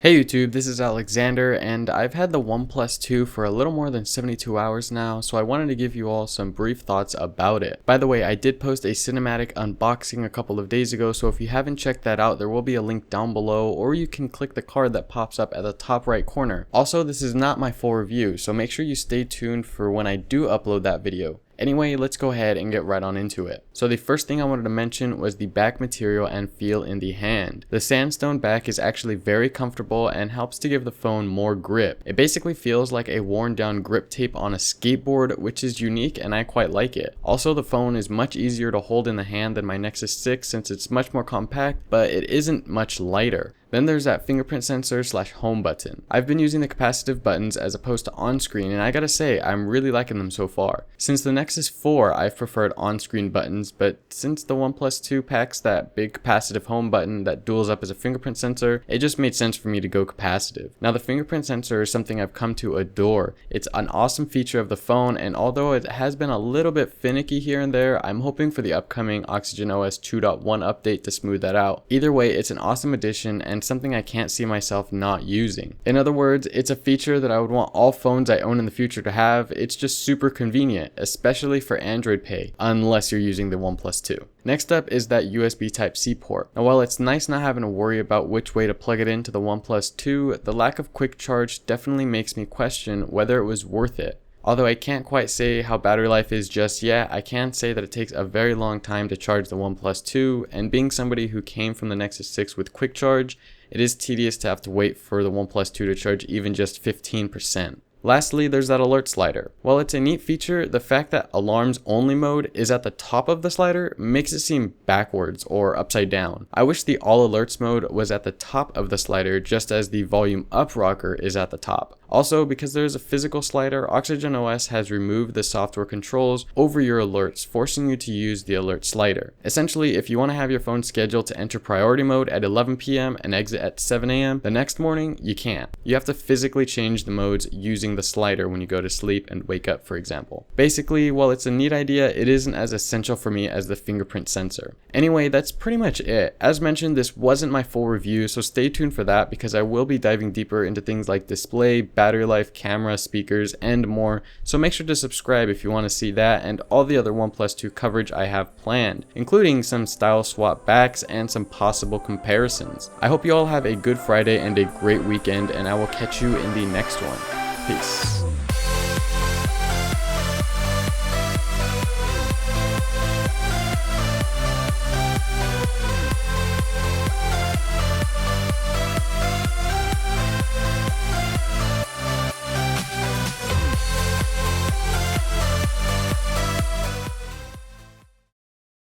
Hey YouTube, this is Alexander, and I've had the OnePlus 2 for a little more than 72 hours now, so I wanted to give you all some brief thoughts about it. By the way, I did post a cinematic unboxing a couple of days ago, so if you haven't checked that out, there will be a link down below, or you can click the card that pops up at the top right corner. Also, this is not my full review, so make sure you stay tuned for when I do upload that video. Anyway, let's go ahead and get right on into it. So the first thing I wanted to mention was the back material and feel in the hand. The sandstone back is actually very comfortable and helps to give the phone more grip. It basically feels like a worn down grip tape on a skateboard, which is unique and I quite like it. Also, the phone is much easier to hold in the hand than my Nexus 6 since it's much more compact, but it isn't much lighter. Then there's that fingerprint sensor / home button. I've been using the capacitive buttons as opposed to on-screen, and I gotta say, I'm really liking them so far. Since the Nexus 4, I've preferred on-screen buttons, but since the OnePlus 2 packs that big capacitive home button that duals up as a fingerprint sensor, it just made sense for me to go capacitive. Now the fingerprint sensor is something I've come to adore. It's an awesome feature of the phone, and although it has been a little bit finicky here and there, I'm hoping for the upcoming OS 2.1 update to smooth that out. Either way, it's an awesome addition and something I can't see myself not using. In other words, it's a feature that I would want all phones I own in the future to have. It's just super convenient, especially for Android Pay, unless you're using the OnePlus 2. Next up is that USB Type-C port. Now while it's nice not having to worry about which way to plug it into the OnePlus 2, the lack of quick charge definitely makes me question whether it was worth it. Although I can't quite say how battery life is just yet, I can say that it takes a very long time to charge the OnePlus 2, and being somebody who came from the Nexus 6 with quick charge, it is tedious to have to wait for the OnePlus 2 to charge even just 15%. Lastly, there's that alert slider. While it's a neat feature, the fact that alarms only mode is at the top of the slider makes it seem backwards or upside down. I wish the all alerts mode was at the top of the slider just as the volume up rocker is at the top. Also, because there's a physical slider, OxygenOS has removed the software controls over your alerts, forcing you to use the alert slider. Essentially, if you want to have your phone scheduled to enter priority mode at 11 p.m. and exit at 7 a.m. the next morning, you can't. You have to physically change the modes using the slider when you go to sleep and wake up, for example. Basically, while it's a neat idea, it isn't as essential for me as the fingerprint sensor. Anyway, that's pretty much it. As mentioned, this wasn't my full review, so stay tuned for that because I will be diving deeper into things like display, battery life, camera, speakers, and more, so make sure to subscribe if you want to see that and all the other OnePlus 2 coverage I have planned, including some style swap backs and some possible comparisons. I hope you all have a good Friday and a great weekend, and I will catch you in the next one. Peace.